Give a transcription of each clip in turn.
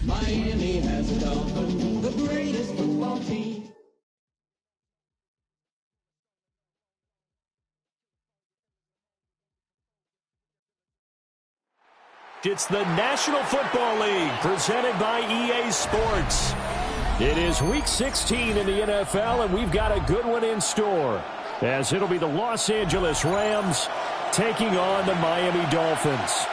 Miami has a Dolphin, the greatest football team. It's the National Football League presented by EA Sports. It is Week 16 in the NFL, and we've got a good one in store, as it'll be the Los Angeles Rams taking on the Miami Dolphins.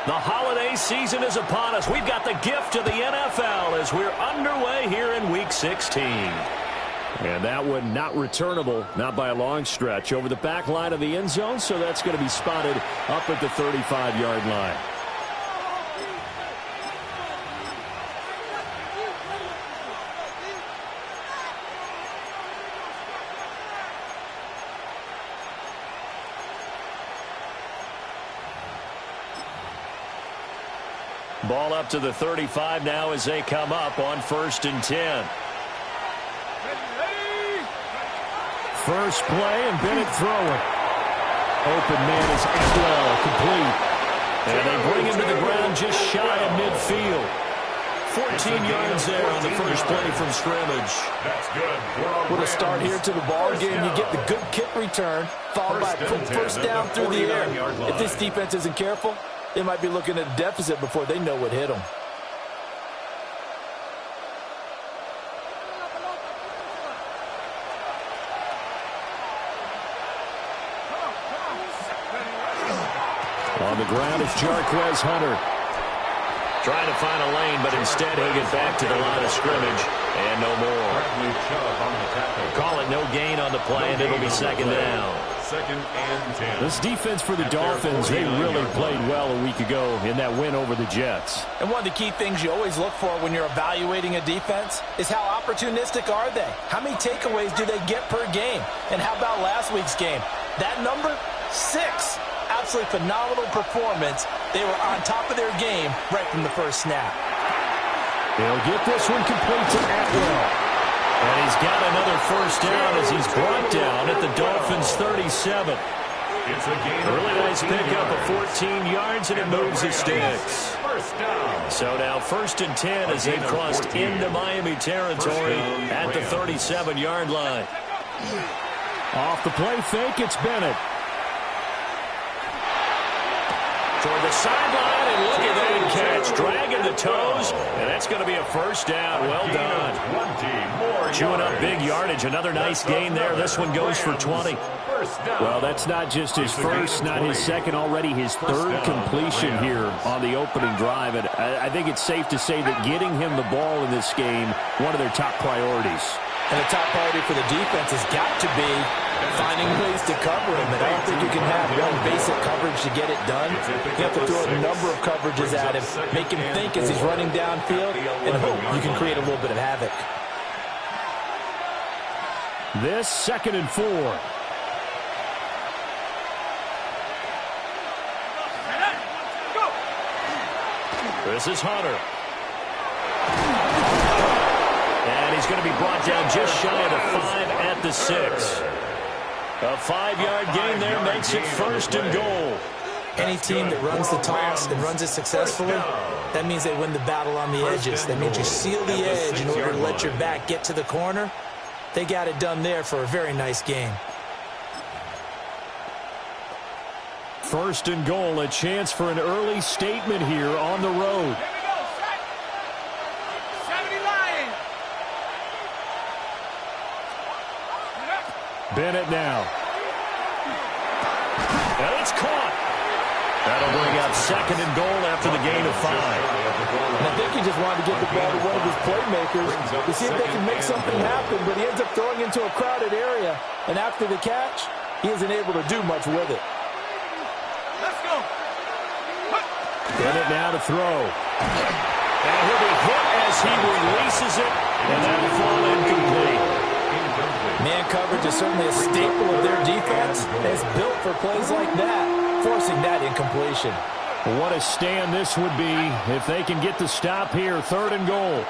The holiday season is upon us. We've got the gift of the NFL as we're underway here in Week 16. And that one not returnable, not by a long stretch, over the back line of the end zone, so that's going to be spotted up at the 35-yard line. Ball up to the 35 now as they come up on 1st and 10. First play, and Bennett throwing. Open man is Atwell, complete. And they bring him to the ground just shy of midfield. 14 yards there on the first play from scrimmage. That's good. With a start here to the ball game, you get the good kick return, followed by a quick first down through the air. If this defense isn't careful, they might be looking at a deficit before they know what hit them. On the ground is Jarquez Hunter. Trying to find a lane, but instead he'll get back to the line of scrimmage. And no more. Call it no gain on the play, and it'll be second down. 2nd and 10. This defense for the Dolphins, they really played well a week ago in that win over the Jets. And one of the key things you always look for when you're evaluating a defense is how opportunistic are they? How many takeaways do they get per game? And how about last week's game? That number, 6. Absolutely phenomenal performance. They were on top of their game right from the first snap. They'll get this one complete to Atwell. And he's got another first down as he's brought down at the Dolphins' 37. It's a gain. Really nice pickup of 14 yards, and it moves the sticks. First down. So now 1st and 10 as they've crossed into Miami territory at the 37-yard line. Off the play fake, it's Bennett. Toward the sideline, and look at that catch. Dragging the toes, and that's going to be a first down. Well done. Chewing up big yardage. Another nice gain there. This one goes for 20. Well, that's not just his first, not his second, already his third completion here on the opening drive. And I think it's safe to say that getting him the ball in this game, one of their top priorities. And the top priority for the defense has got to be finding ways to cover him. And I don't think you can have one basic coverage to get it done. You have to throw a number of coverages at him, make him think as he's running downfield, and hope you can create a little bit of havoc. This 2nd and 4. This is Hunter. And he's going to be brought down just shy of the 5 at the 6. A 5-yard gain there makes it 1st and goal. Any team that runs the toss and runs it successfully, that means they win the battle on the edges. That means you seal the edge in order to let your back get to the corner. They got it done there for a very nice game. 1st and goal, a chance for an early statement here on the road. Bennett now. And it's caught. That'll bring up 2nd and goal after the gain of 5. And I think he just wanted to get the ball to one of his playmakers to see if they can make something happen, but he ends up throwing into a crowded area. And after the catch, he isn't able to do much with it. Let's go. Bennett now to throw. And he'll be hit as he releases it, and that'll fall incomplete. Man coverage is certainly a staple of their defense, and it's built for plays like that, forcing that incompletion. What a stand this would be if they can get the stop here. 3rd and goal.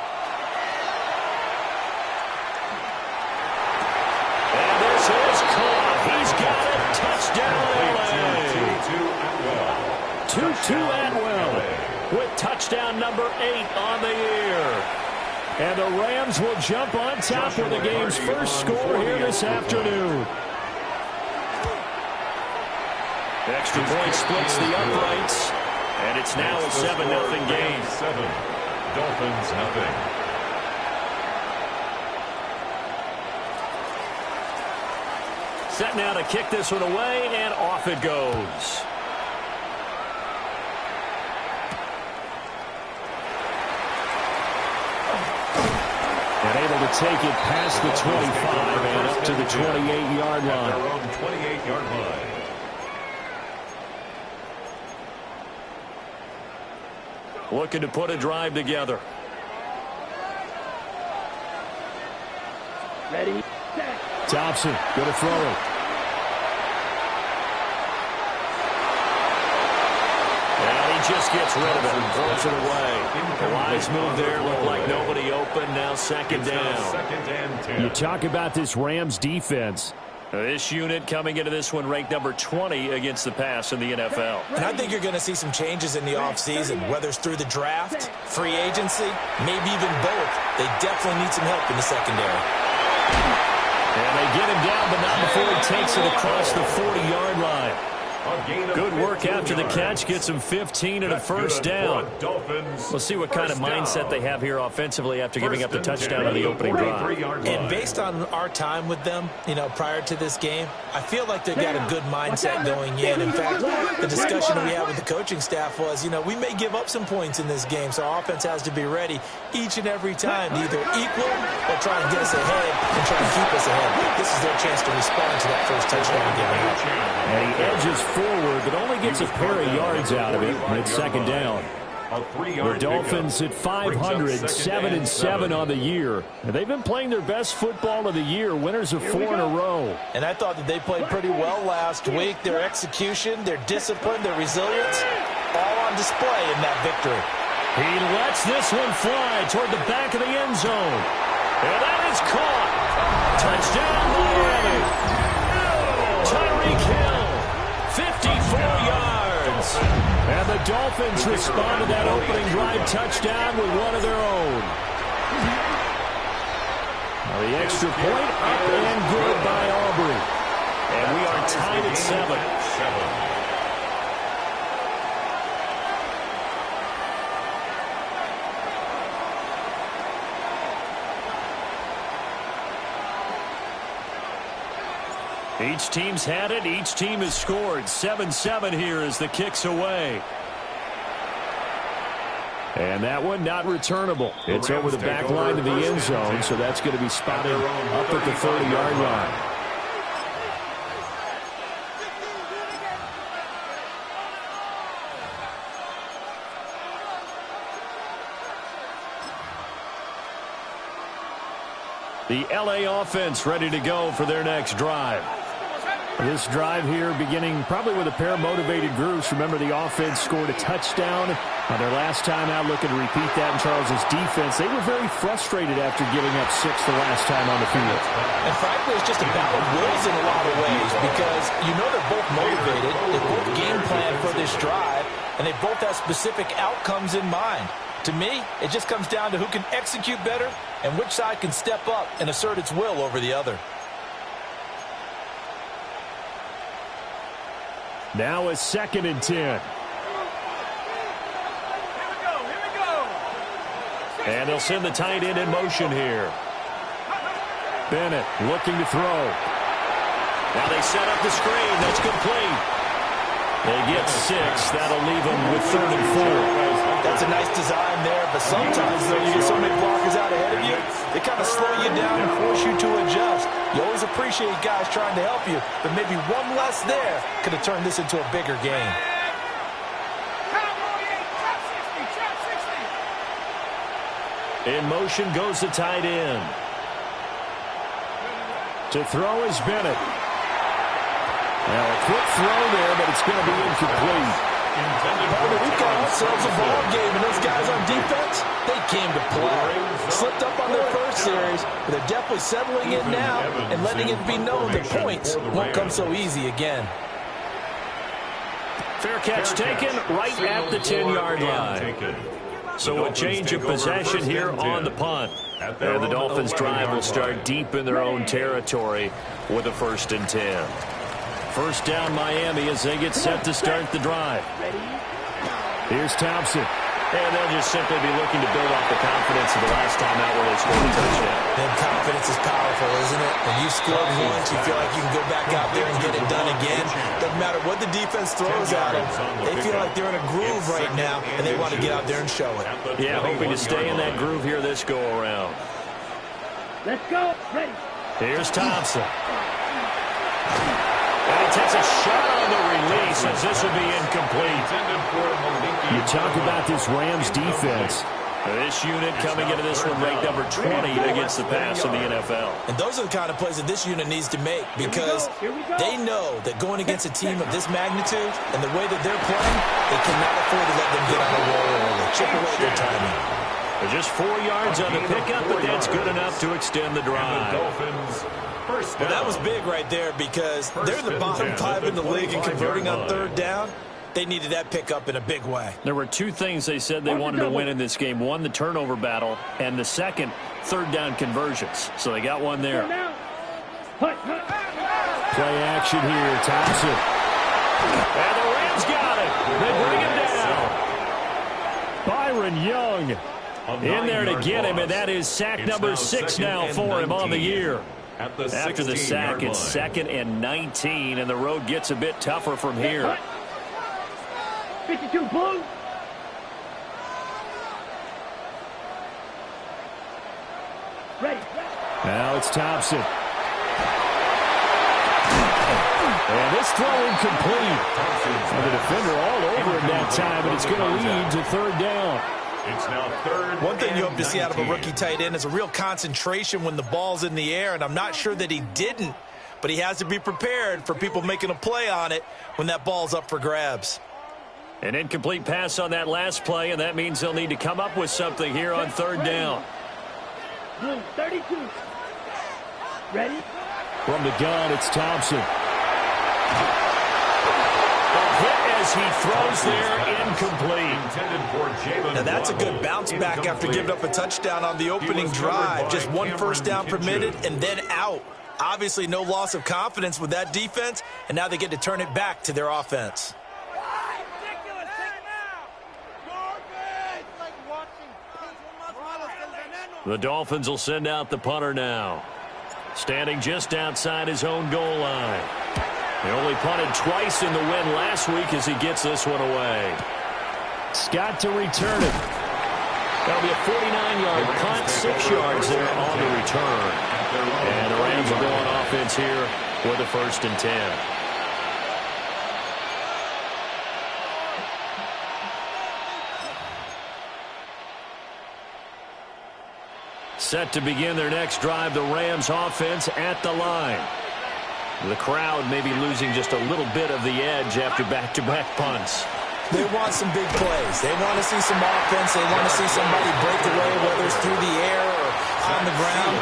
And this is caught. He's got it. touchdown number 8 on the year. And the Rams will jump on top with the game's first score here this afternoon. Extra point splits the uprights, and it's now a 7-0 game. 7. Dolphins nothing. Set now to kick this one away, and off it goes. And able to take it past the 25 and up to the 28-yard line. Their own 28-yard line. Looking to put a drive together. Ready? Thompson going to throw it. And he just gets rid of it and throws it away. A wise move there. Looked like nobody open. Now second down. Second and 10. You talk about this Rams defense. This unit coming into this one ranked number 20 against the pass in the NFL. And I think you're going to see some changes in the offseason, whether it's through the draft, free agency, maybe even both. They definitely need some help in the secondary. And they get him down, but not before he takes it across the 40-yard line. Good work after the catch. Gets him 15 and a first down. We'll see what kind of mindset they have here offensively after giving up the touchdown on the opening drive. And based on our time with them, prior to this game, I feel like they've got a good mindset going in. In fact, the discussion we had with the coaching staff was, we may give up some points in this game, so our offense has to be ready each and every time to either equal or try and get us ahead and try and keep us ahead. This is their chance to respond to that first touchdown given up. And he edges forward, but only gets a pair of yards out of it, and it's second down. The Dolphins at 500, 7-7 on the year. And they've been playing their best football of the year, winners of 4 in a row. And I thought that they played pretty well last week. Their execution, their discipline, their resilience, all on display in that victory. He lets this one fly toward the back of the end zone. And that is caught. Touchdown, Miami. Tyreek Hill, 54 yards. And the Dolphins respond to that opening drive touchdown with one of their own. Now the extra point up and good by Aubrey. And we are tied at 7. Each team's had it. Each team has scored. 7-7 here as the kick's away. And that one not returnable. It's over the back line of the end zone, so that's going to be spotted up at the 30-yard line. The LA offense ready to go for their next drive. This drive here beginning probably with a pair of motivated groups. Remember, the offense scored a touchdown on their last time out. Looking to repeat that in Charles's defense. They were very frustrated after giving up 6 the last time on the field. And frankly, it's just a battle of wills in a lot of ways because they're both motivated. They both game plan for this drive, and they both have specific outcomes in mind. To me, it just comes down to who can execute better and which side can step up and assert its will over the other. Now a 2nd and 10. And they'll send the tight end in motion here. Bennett looking to throw. Now they set up the screen. That's complete. They get 6. That'll leave them with 3rd and 4. That's a nice design there, but sometimes, though, you get so many blockers out ahead of you, they kind of slow you down and force you to adjust. You always appreciate guys trying to help you, but maybe one less there could have turned this into a bigger game. In motion goes the tight end. To throw is Bennett. Now a quick throw there, but it's going to be incomplete. We've got ourselves a ball game, and those guys on defense, they came to play. Slipped up on their first series, but they're definitely settling in now and letting it be known that points won't come so easy again. Fair catch taken right at the 10-yard line. So a change of possession here on the punt. And the Dolphins' drive will start deep in their own territory with a 1st and 10. First down Miami as they get set to start the drive. Here's Thompson. And they'll just simply be looking to build off the confidence of the last time out where they scored a touchdown. Then confidence is powerful, isn't it? When you scored once, you feel like you can go back out there and get it done again. Doesn't matter what the defense throws at them. They feel like they're in a groove right now, and they want to get out there and show it. Yeah, hoping to stay in that groove here this go-around. Let's go. Ready. Here's Thompson. And he takes a shot on the release as this will be incomplete. You talk about this Rams defense. This unit coming into this one ranked number 20 against the pass in the NFL. And those are the kind of plays that this unit needs to make because they know that going against a team of this magnitude and the way that they're playing, they cannot afford to let them get on a roll early. Chip away their timing. They're just 4 yards on the pickup, but that's good enough to extend the drive. Well, that was big right there because they're the bottom 5 in the league in converting on 3rd down. They needed that pickup in a big way. There were 2 things they said they wanted to win in this game. One, the turnover battle, and the second, 3rd down conversions. So they got one there. Play action here, Thompson. And the Rams got it. They bring him down. Byron Young in there to get him, and that is sack number 6 now for him on the year. After the sack, it's 2nd and 19, and the road gets a bit tougher from here. 52 blue. Ready. Now it's Thompson. And this throw incomplete. And the defender all over him that time, but it's going to lead to 3rd down. It's now 3rd. One thing you hope to see out of a rookie tight end is a real concentration when the ball's in the air, and I'm not sure that he didn't, but he has to be prepared for people making a play on it when that ball's up for grabs. An incomplete pass on that last play, and that means they'll need to come up with something here on 3rd down. Blue 32. Ready? From the gun, it's Thompson. A hit as he throws there, incomplete. Now that's a good bounce back after giving up a touchdown on the opening drive. Just 1 first down permitted and then out. Obviously no loss of confidence with that defense, and now they get to turn it back to their offense. The Dolphins will send out the punter now. Standing just outside his own goal line. He only punted twice in the win last week as he gets this one away. Scott to return it. That'll be a 49-yard punt, 6 yards there on the return. And the Rams will go on offense here with a 1st and 10. Set to begin their next drive, the Rams offense at the line. The crowd may be losing just a little bit of the edge after back-to-back punts. They want some big plays. They want to see some offense. They want to see somebody break away, whether it's through the air or on the ground.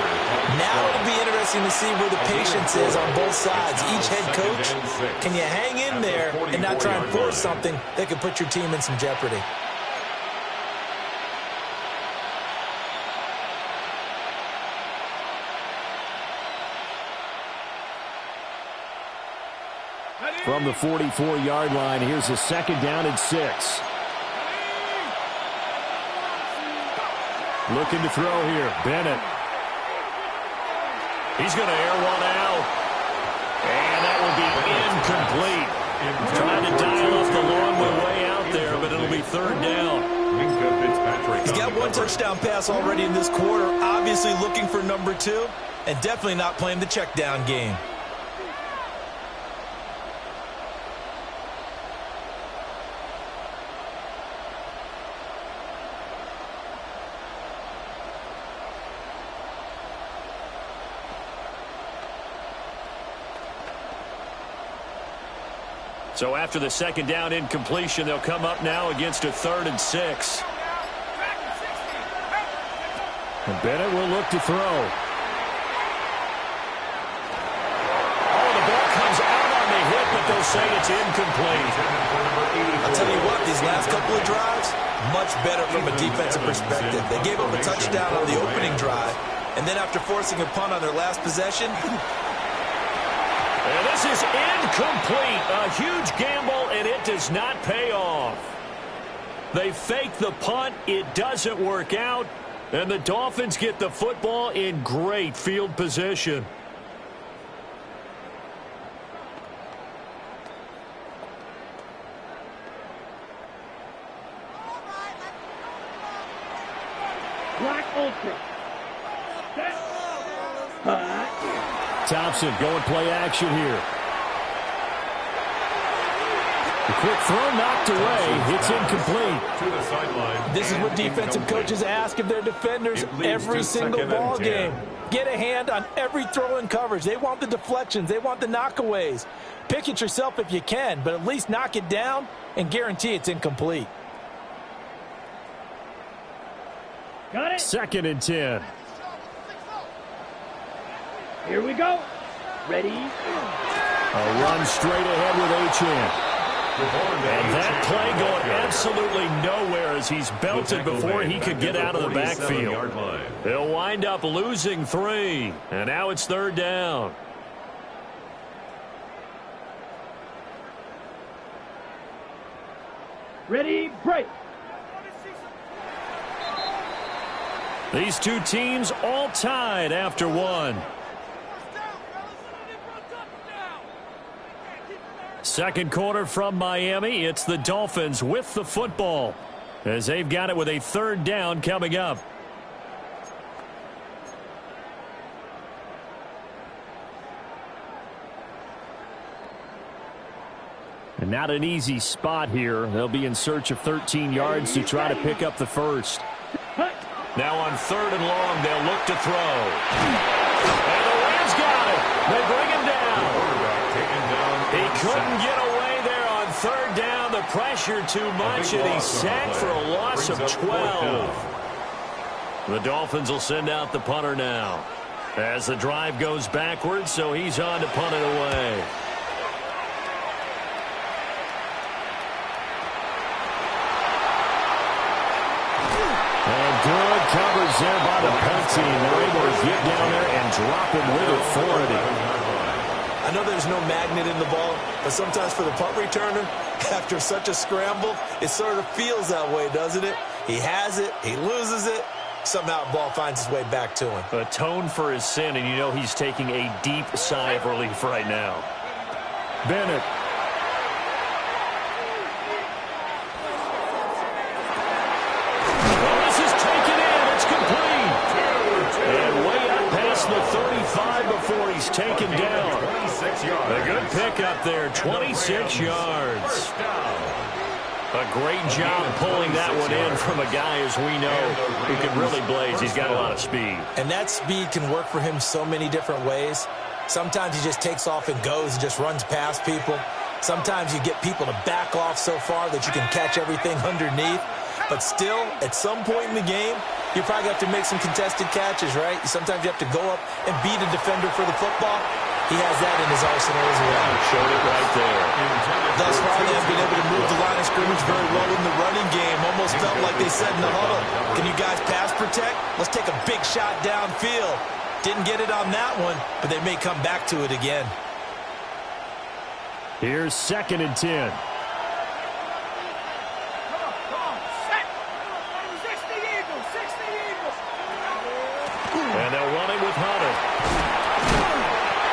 Now it'll be interesting to see where the patience is on both sides. Each head coach, can you hang in there and not try and force something that could put your team in some jeopardy? From the 44-yard line, here's a 2nd down and 6. Looking to throw here, Bennett. He's going to air one out. And that will be incomplete. Trying to dial off the long way out there, but it'll be 3rd down. He's got 1 touchdown pass already in this quarter, obviously looking for number 2, and definitely not playing the check down game. So after the 2nd down incompletion, they'll come up now against a 3rd and 6. And Bennett will look to throw. Oh, the ball comes out on the hit, but they'll say it's incomplete. I'll tell you what, these last couple of drives, much better from a defensive perspective. They gave up a touchdown on the opening drive, and then after forcing a punt on their last possession. And this is incomplete. A huge gamble, and it does not pay off. They fake the punt. It doesn't work out. And the Dolphins get the football in great field position. Black Ultra. Thompson going play action here. The quick throw knocked away. It's incomplete. To the sideline. This is what defensive coaches ask of their defenders every single ball game. Get a hand on every throw in coverage. They want the deflections. They want the knockaways. Pick it yourself if you can, but at least knock it down and guarantee it's incomplete. Got it. 2nd and 10. Here we go. Ready? A run straight ahead with Achane. And that play going absolutely nowhere as he's belted before he could get out of the backfield. They'll wind up losing 3. And now it's 3rd down. Ready? Break. These two teams all tied after 1. Second quarter from Miami. It's the Dolphins with the football as they've got it with a 3rd down coming up. And not an easy spot here. They'll be in search of 13 yards to try to pick up the first. Now on 3rd and long, they'll look to throw. And the Rams got it. They bring him down. He couldn't get away there on 3rd down. The pressure too much, and he's sacked for a loss of 12. The Dolphins will send out the punter now as the drive goes backwards, so he's on to punt it away. And good coverage there by the punt team. They're able to get down there and drop him with authority. I know there's no magnet in the ball, but sometimes for the punt returner, after such a scramble, it sort of feels that way, doesn't it? He has it, he loses it, somehow the ball finds its way back to him. Atone for his sin, and you know he's taking a deep sigh of relief right now. Bennett. Well, this is taken in. It's complete. And way up past the 35 before he's taken down. A good pickup there, 26 yards. A great job pulling that one in from a guy, as we know, who can really blaze. He's got a lot of speed. And that speed can work for him so many different ways. Sometimes he just takes off and goes and just runs past people. Sometimes you get people to back off so far that you can catch everything underneath. But still, at some point in the game, you probably have to make some contested catches, right? Sometimes you have to go up and beat a defender for the football. He has that in his arsenal as well. Showed it right there. Thus far, they have been able to move the line of scrimmage very well in the running game. Almost felt like they said in the huddle, can you guys pass protect? Let's take a big shot downfield. Didn't get it on that one, but they may come back to it again. Here's 2nd and 10. And they'll run it with Hunter.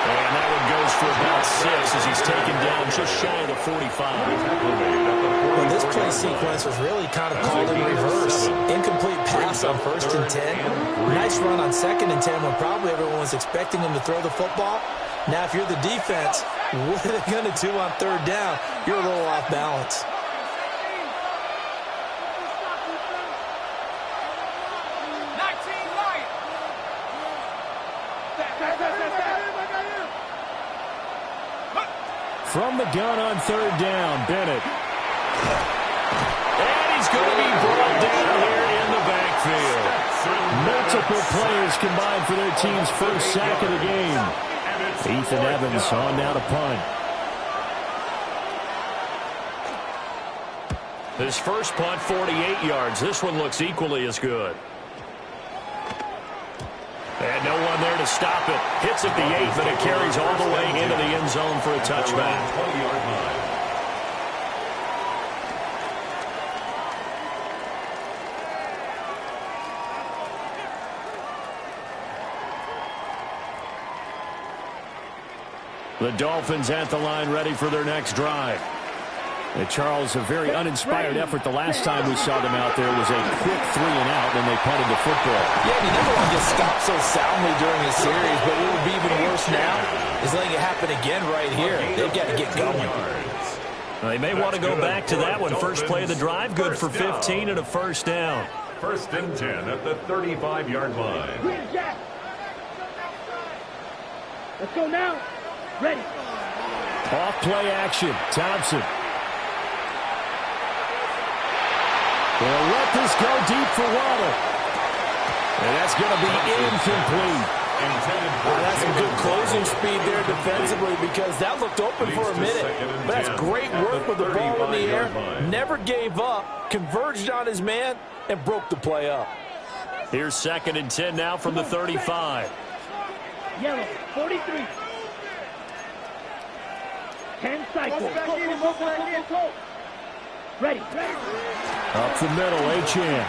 And that one goes for about 6 as he's taken down just shy of the 45. Well, this play sequence was really kind of called in reverse. Incomplete pass on 1st and 10. Nice run on 2nd and 10 when probably everyone was expecting him to throw the football. Now, if you're the defense, what are they going to do on 3rd down? You're a little off balance. From the gun on 3rd down, Bennett. And he's going to be brought down here in the backfield. Multiple players combined for their team's first sack of the game. Ethan Evans on now to punt. His first punt, 48 yards. This one looks equally as good. And no one there to stop it. Hits at the 8, but it carries all the way into the end zone for a touchback. 20-yard line. The Dolphins at the line, ready for their next drive. And Charles, a very uninspired effort the last time we saw them out there was a quick 3-and-out when they punted the football. Yeah, you never want to get stopped so soundly during a series, but what would be even worse now is letting it happen again right here. They've got to get going. They may want to go back to that one. First play of the drive, good for 15 and a first down. First and 10 at the 35-yard line. Let's go now. Ready. Off play action. Thompson. They'll let this go deep for Waddle. And that's going to be incomplete. That's some good closing speed there defensively because that looked open for a minute. But that's great work with the ball in the air. Never gave up, converged on his man, and broke the play up. Here's 2nd and 10 now from the 35. Yellow, 43. 10 cycles. Go. Ready. Up the middle, Achane.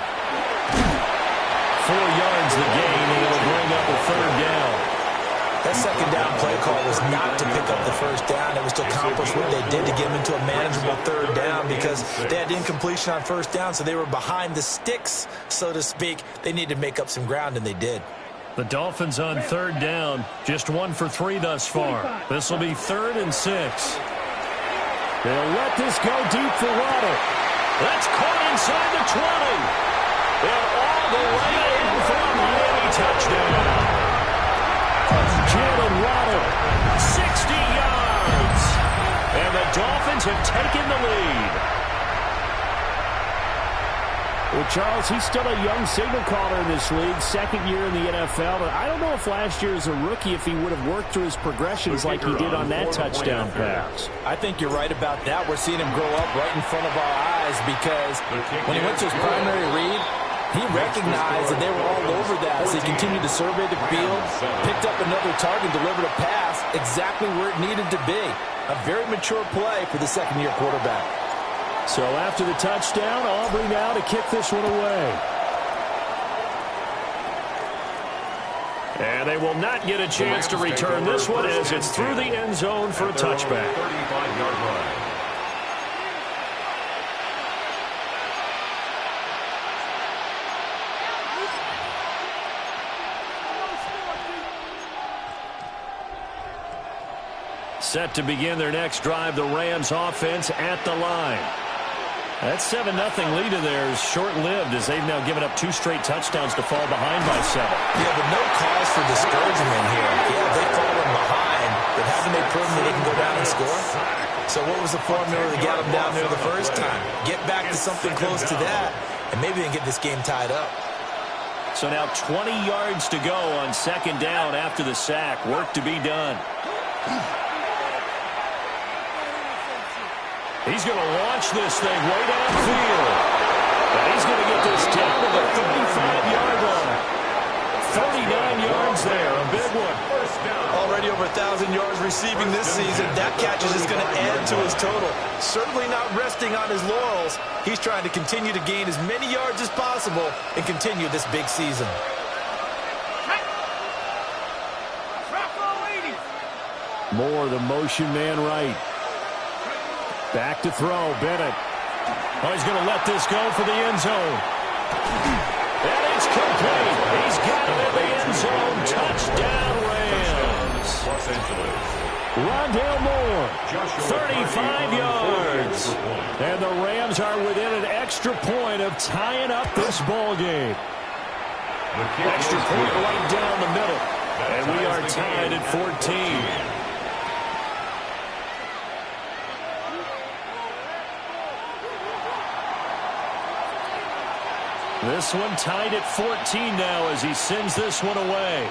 4 yards the gain, and it'll bring up a third down. That second down play call was not to pick up the first down. It was to accomplish what they did to get them into a manageable third down because they had incompletion on first down, so they were behind the sticks, so to speak. They needed to make up some ground, and they did. The Dolphins on third down, just 1 for 3 thus far. This will be 3rd and 6. They'll let this go deep for Waddle. That's caught inside the 20. And all the way in for a Miami touchdown. Jalen Waddle. 60 yards. And the Dolphins have taken the lead. Well, Charles, he's still a young signal caller in this league, 2nd year in the NFL. But I don't know if last year as a rookie if he would have worked through his progressions like he did on that touchdown pass. I think you're right about that. We're seeing him grow up right in front of our eyes because when he went to his primary read, he recognized that they were all over that as he continued to survey the field, picked up another target, delivered a pass exactly where it needed to be. A very mature play for the second-year quarterback. So after the touchdown, Aubrey now to kick this one away. And they will not get a chance to return this one as it's through the end zone for a touchback. 35-yard line. Set to begin their next drive, the Rams offense at the line. That 7-0 lead of theirs short-lived as they've now given up 2 straight touchdowns to fall behind by 7. Yeah, but no cause for discouragement here. Yeah, they've fallen behind, but haven't they proven that they can go down and score? So what was the formula that got them down there the first time? Get back to something close to that, and maybe they can get this game tied up. So now 20 yards to go on 2nd down after the sack. Work to be done. He's going to launch this thing way downfield. And he's going to get this down to the 35-yard line. 39 yards there, a big one. Already over 1,000 yards receiving this season. That catch is just going to add to his total. Certainly not resting on his laurels. He's trying to continue to gain as many yards as possible and continue this big season. Moore, the motion man right. Back to throw, Bennett. Oh, he's going to let this go for the end zone. And it's complete. He's got it in the end zone. Touchdown, Rams. Los Angeles. Rondale Moore, 35 yards. and the Rams are within an extra point of tying up this ball game. Extra point right down the middle. And we are tied at 14. This one tied at 14 now as he sends this one away.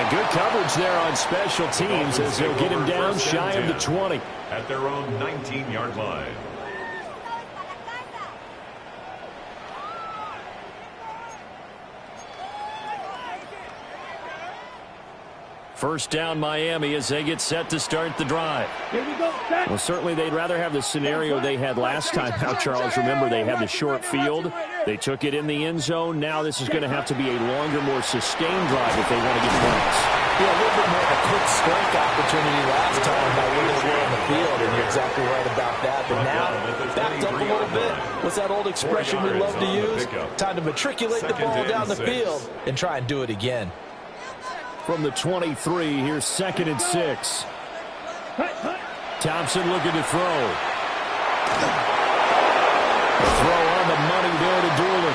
And good coverage there on special teams as they'll get him down shy of the 20. At their own 19-yard line. First down Miami as they get set to start the drive. Here we go. Well, certainly they'd rather have the scenario they had last time. Now, Charles, remember they had the short field. They took it in the end zone. Now this is going to have to be a longer, more sustained drive if they want to get points. Yeah, a little bit more of a quick strike opportunity last time by where they were on the field, and you're exactly right about that. But now, backed up a little bit. What's that old expression we love to use? Time to matriculate the ball down the field and try and do it again. From the 23, here's 2nd and 6. Thompson looking to throw. A throw on the money there to Doolin.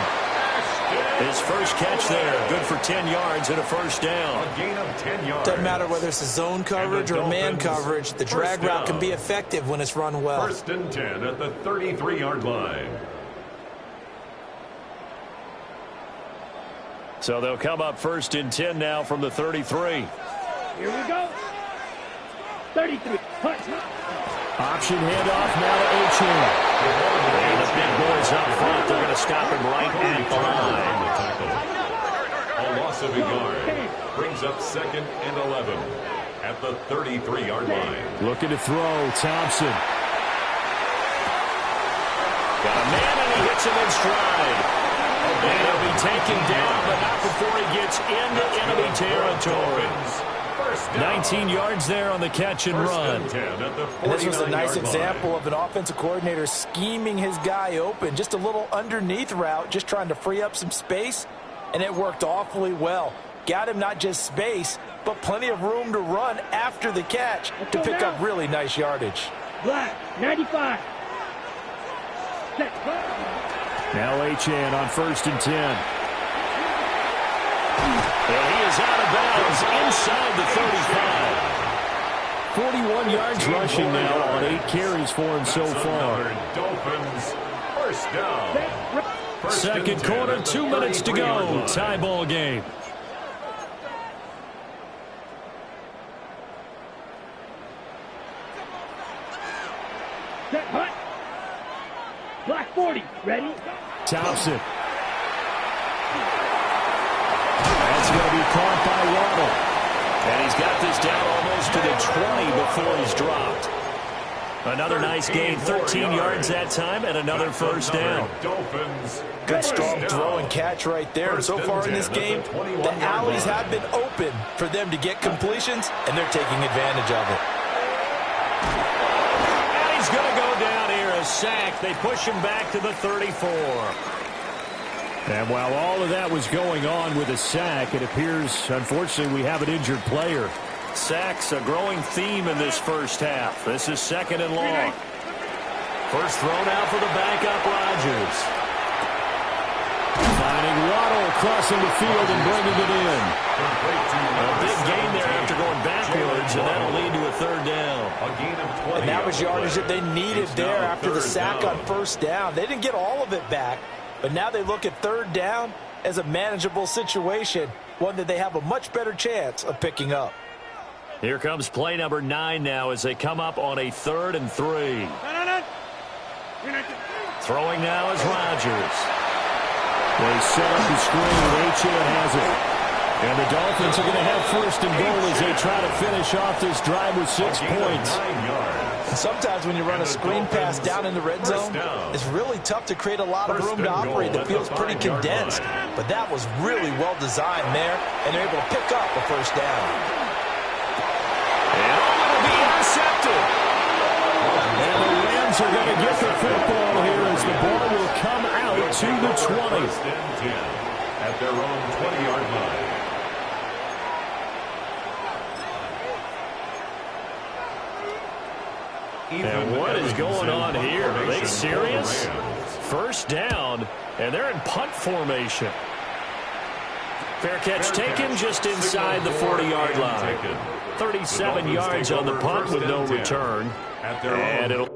His first catch there, good for 10 yards and a first down. A gain of 10 yards. Doesn't matter whether it's a zone coverage or man coverage, the drag route can be effective when it's run well. 1st and 10 at the 33-yard line. So they'll come up 1st and 10 now from the 33. Here we go. 33. Option handoff now to Achane. And the big boys up front, they're going to stop him right at the line. A loss of a yard brings up 2nd and 11 at the 33-yard line. Looking to throw, Thompson. Got a man and he hits him in stride. And he'll be taken down, but not before he gets into enemy territory. 19 yards there on the catch and run. And this was a nice example of an offensive coordinator scheming his guy open. Just a little underneath route, just trying to free up some space, and it worked awfully well. Got him not just space, but plenty of room to run after the catch to pick up really nice yardage. Black, 95. Now Achane on 1st and 10. And he is out of bounds inside the 35. 41 yards rushing now on 8 carries for him so far. Dolphins, first down. Second quarter, 2 minutes to go. Tie ball game. Set, hut. Black 40. Ready? Thompson. That's going to be caught by Waddle. And he's got this down almost to the 20 before he's dropped. Another nice gain, 13 yards that time, and another first down. Good strong throw and catch right there. And so far in this game, the alleys have been open for them to get completions, and they're taking advantage of it. And he's going to go down here, a sack. They push him back to the 34. And while all of that was going on with a sack, it appears, unfortunately, we have an injured player. Sacks, a growing theme in this first half. This is 2nd and long. First throw now for the backup, Rodgers. Finding Waddle crossing the field and bringing it in. A big gain there after going backwards, and that'll lead to a 3rd down. And that was yardage that they needed there after the sack on 1st down. They didn't get all of it back, but now they look at 3rd down as a manageable situation, one that they have a much better chance of picking up. Here comes play number 9 now as they come up on a 3rd and 3. Throwing now is Rodgers. They set up the screen, and Achane has it. And the Dolphins are going to have 1st and goal as they try to finish off this drive with 6 points. And sometimes when you run a screen pass down in the red zone, it's really tough to create a lot of room to operate. The field's pretty condensed. But that was really well designed there, and they're able to pick up a 1st down. And it'll be intercepted. And the Rams are going to get the football here as the ball will come out to the 20. 1st and 10 at their own 20-yard line. And what is going on here? Are they serious? First down, and they're in punt formation. Fair catch taken just inside the 40-yard line. 37 yards on the punt with no return. And it'll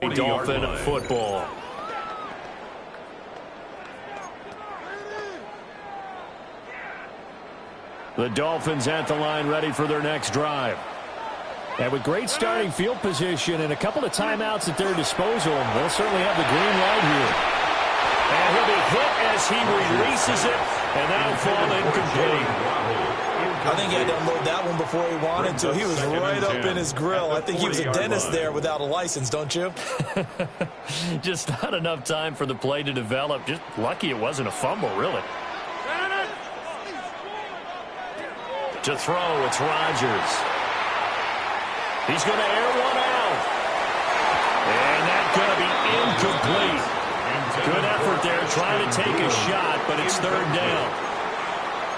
Dolphin football. The Dolphins at the line ready for their next drive. And with great starting field position and a couple of timeouts at their disposal, they'll certainly have the green light here. And he'll be hit as he releases it, and that'll fall incomplete. I think he had to unload that one before he wanted to. He was right up in his grill. I think he was a dentist there without a license, don't you? Just not enough time for the play to develop. Just lucky it wasn't a fumble, really. To throw, it's Rodgers. He's going to air one out. And that's going to be incomplete. Good effort there trying to take a shot, but it's third down.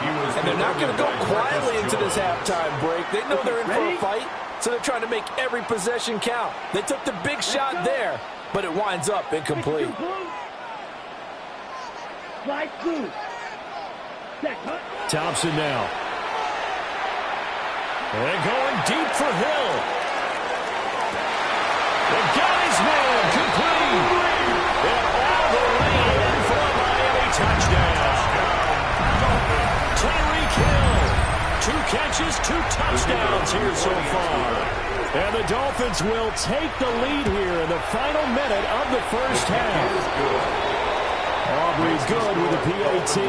And they're not going to go quietly into this halftime break. They know they're in for a fight, so they're trying to make every possession count. They took the big shot there, but it winds up incomplete. Thompson now. And going deep for Hill. They got his man complete. And all the way in for a Miami touchdown. Tyreek Hill. 2 catches, 2 touchdowns here so far. And the Dolphins will take the lead here in the final minute of the first half. Aubrey good with the PAT.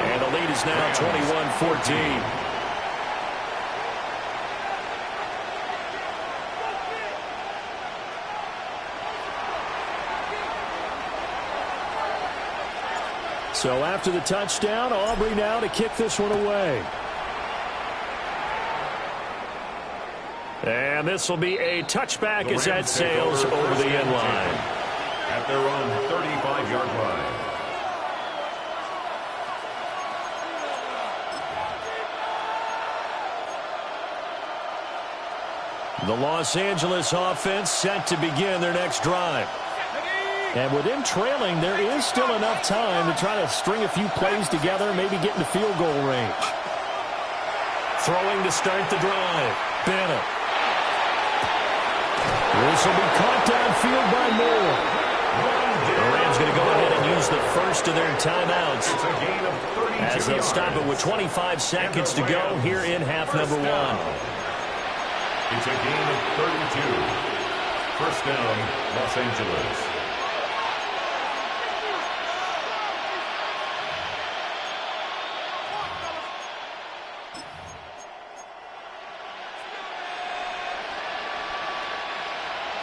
And the lead is now 21-14. So after the touchdown, Aubrey now to kick this one away. And this will be a touchback as that sails over the end line. At their own 35-yard line. The Los Angeles offense set to begin their next drive. And with them trailing, there is still enough time to try to string a few plays together, maybe get into field goal range. Throwing to start the drive. Bennett. This will be caught downfield by Moore. The Rams going to go ahead and use the first of their timeouts as they'll stop it with 25 seconds to go here in half number 1. It's a gain of 32. First down, Los Angeles.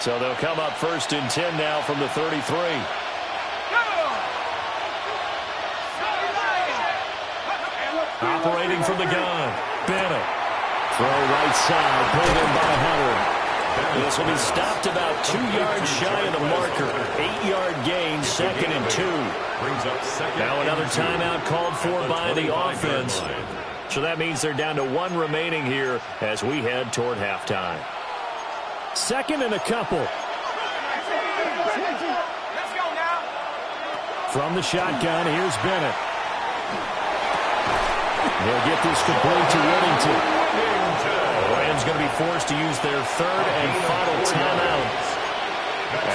So they'll come up first and 10 now from the 33. Operating from the gun. Bennett. Throw right side, pulled in by Hunter. This will be stopped about 2 yards shy of the marker. 8-yard gain, 2nd and 2. Now another timeout called for by the offense. So that means they're down to 1 remaining here as we head toward halftime. 2nd and a couple. From the shotgun, here's Bennett. They'll get this complete to Whittington. The Rams going to be forced to use their 3rd and final timeout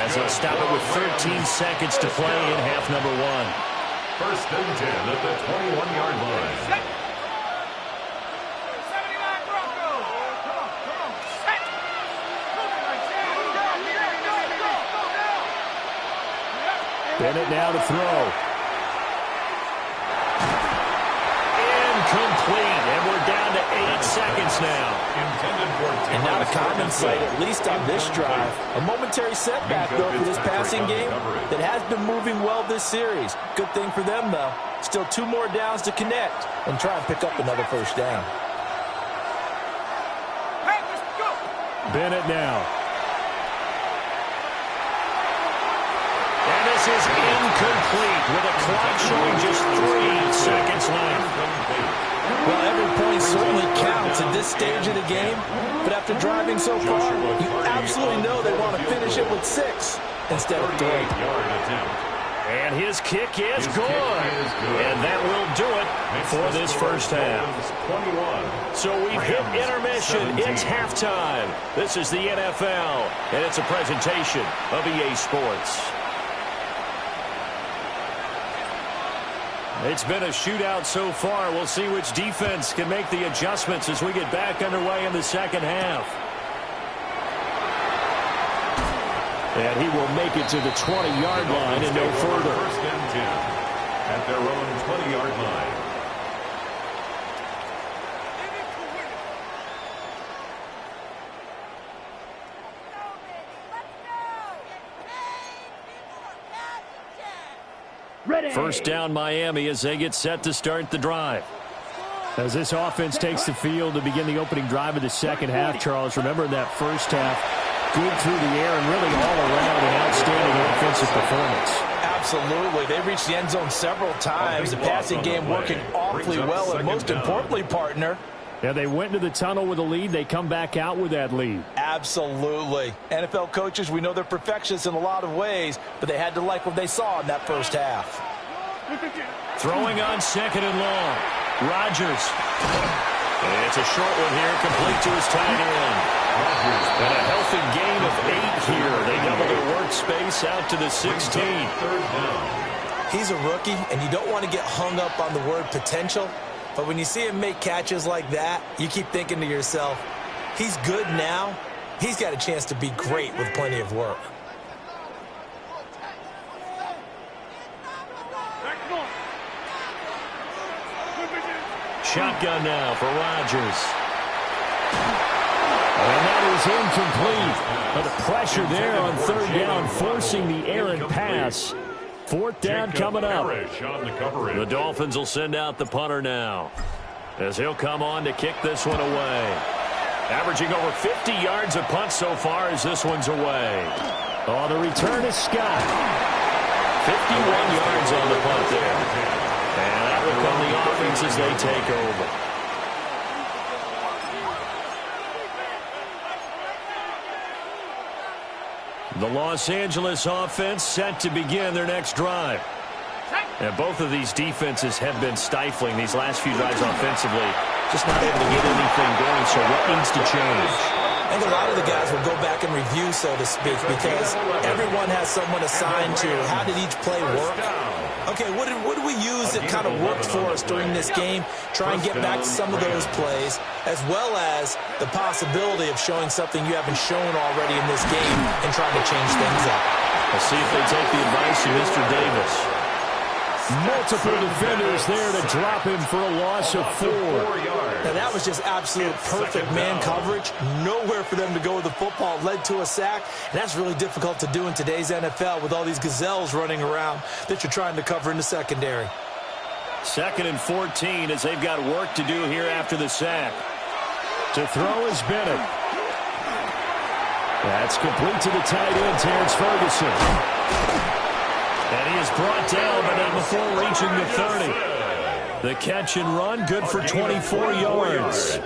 as they'll stop it with 13 seconds to play in half number 1. First and 10 at the 21-yard line. Bennett now to throw. Incomplete, and we're down to 8 seconds now. And not a common sight, at least on this drive. A momentary setback, though, for this passing game that has been moving well this series. Good thing for them, though. Still 2 more downs to connect and try and pick up another first down. Bennett now. This is incomplete with a clock showing just 3 seconds left. Well, every point certainly counts at this stage of the game, but after driving so far, you absolutely know they want to finish it with 6 instead of 3. And his kick is good. And that will do it for this first half. So we've hit intermission. It's halftime. This is the NFL, and it's a presentation of EA Sports. It's been a shootout so far. We'll see which defense can make the adjustments as we get back underway in the second half. And he will make it to the 20-yard line and no further. First and 10 at their own 20-yard line. First down Miami as they get set to start the drive. As this offense takes the field to begin the opening drive of the second half, Charles, remember in that first half, good through the air and really all around an outstanding offensive performance. Absolutely. They reached the end zone several times. The passing game working awfully well, and most importantly, partner. Yeah, they went into the tunnel with a lead. They come back out with that lead. Absolutely. NFL coaches, we know they're perfectionists in a lot of ways, but they had to like what they saw in that first half. Throwing on second and long. Rodgers. And it's a short one here, complete to his tight end. And a healthy gain of 8 here. They double their workspace out to the 16. He's a rookie, and you don't want to get hung up on the word potential. But when you see him make catches like that, you keep thinking to yourself, he's good now. He's got a chance to be great with plenty of work. Shotgun now for Rodgers. And that is incomplete. But the pressure there on third down, forcing the errant pass. Fourth down coming up. The Dolphins will send out the punter now, as he'll come on to kick this one away. Averaging over 50 yards a punt so far as this one's away. Oh, the return is Scott. 51 yards on the punt there. And that will come the offense as they take over. The Los Angeles offense set to begin their next drive. And both of these defenses have been stifling these last few drives offensively. Just not able to get anything going, so what needs to change? I think a lot of the guys will go back and review, so to speak, because everyone has someone assigned to how did each play work. Okay, what did we use that kind of worked for us during this game? Try and get back to some of those plays, as well as the possibility of showing something you haven't shown already in this game and trying to change things up. Let's see if they take the advice of Mr. Davis. Multiple defenders there to drop him for a loss of 4. Now, that was just absolute perfect man coverage. Nowhere for them to go with the football. Led to a sack. And that's really difficult to do in today's NFL with all these gazelles running around that you're trying to cover in the secondary. 2nd and 14 as they've got work to do here after the sack. To throw is Bennett. That's complete to the tight end, Terrence Ferguson. And he is brought down, but not before reaching the 30. The catch and run, good for 24 yards.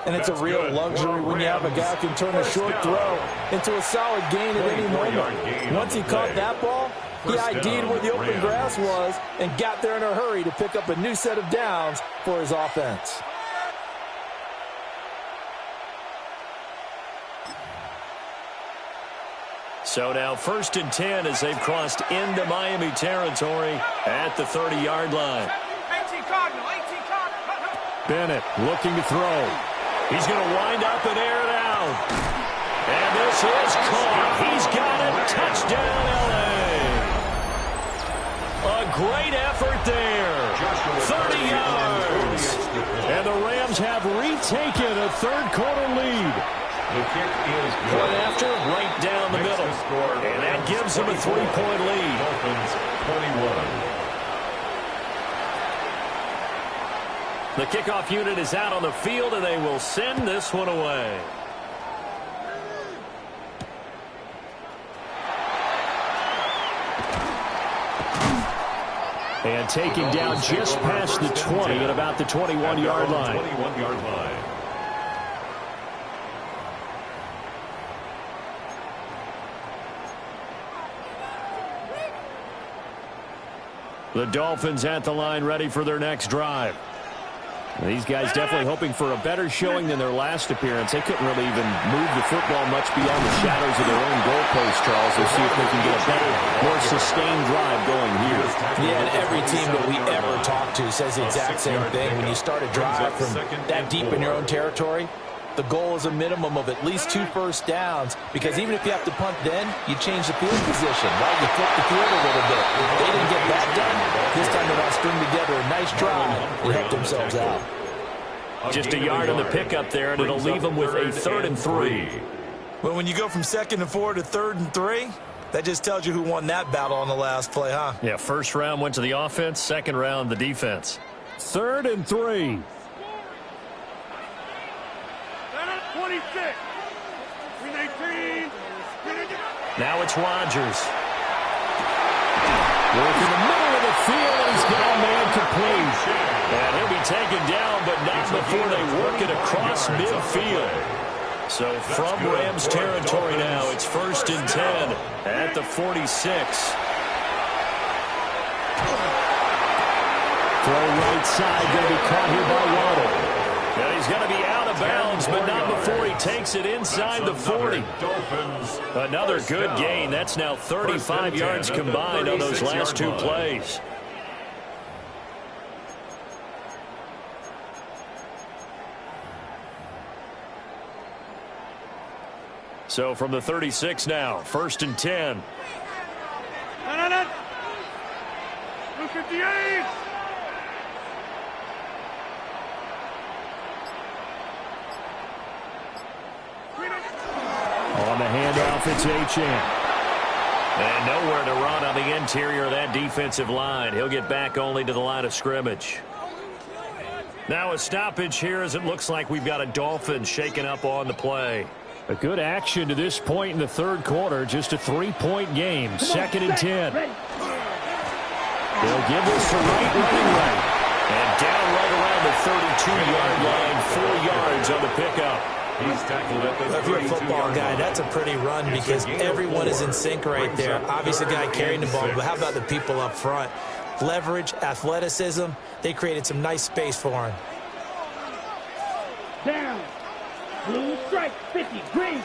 And it's a real luxury when you have a guy who can turn a short throw into a solid gain at any moment. Once he caught that ball, he ID'd where the open grass was and got there in a hurry to pick up a new set of downs for his offense. So now 1st and 10 as they've crossed into Miami territory at the 30-yard line. 18 Cardinal, 18 Cardinal. Bennett looking to throw. He's going to wind up and air it out. And this is caught. He's got it. Touchdown, L.A. A great effort there. 30 yards. And the Rams have retaken a third-quarter lead. The kick is good. Point after, right down the middle. And that gives them a 3-point lead. Dolphins 21. The kickoff unit is out on the field, and they will send this one away. And taking down just past the 20 at about the 21-yard line. 21-yard line. The Dolphins at the line, ready for their next drive. These guys definitely hoping for a better showing than their last appearance. They couldn't really even move the football much beyond the shadows of their own goalpost, Charles. They'll see if they can get a better, more sustained drive going here. Yeah, and every team that we ever talk to says the exact same thing. When you start a drive from that deep in your own territory, the goal is a minimum of at least 2 first downs, because even if you have to punt then, you change the field position, right? You flip the field a little bit. They didn't get that done. This time they want to string together a nice drive and help themselves out. Just a yard on the pickup there, and it'll leave them with a 3rd and 3. Well, when you go from 2nd and 4 to 3rd and 3, that just tells you who won that battle on the last play, huh? Yeah, first round went to the offense, second round the defense. 3rd and 3. 26. 319. Now it's Rodgers. Work in the middle of the field, and he's got a man complete. And he'll be taken down, but not before they work it across midfield. So from Rams territory now, it's 1st and 10 at the 46. Throw right side, going to be caught here by Waddle. And he's going to be out of bounds, but not before he takes it inside the 40. Another good gain. That's now 35 yards combined on those last 2 plays. So from the 36 now, 1st and 10. 258. On the handoff, it's H.M. And nowhere to run on the interior of that defensive line. He'll get back only to the line of scrimmage. Now a stoppage here as it looks like we've got a Dolphin shaken up on the play. A good action to this point in the 3rd quarter. Just a 3-point game. 2nd and 10. They'll give this to Wright running right. And down right around the 32-yard line. 4 yards on the pickup. He's tackled at the 32-yard line. If you're a football guy, that's a pretty run because everyone is in sync right there. Obviously, the guy carrying the ball, but how about the people up front? Leverage, athleticism, they created some nice space for him. Down. Blue strike. 50. Green.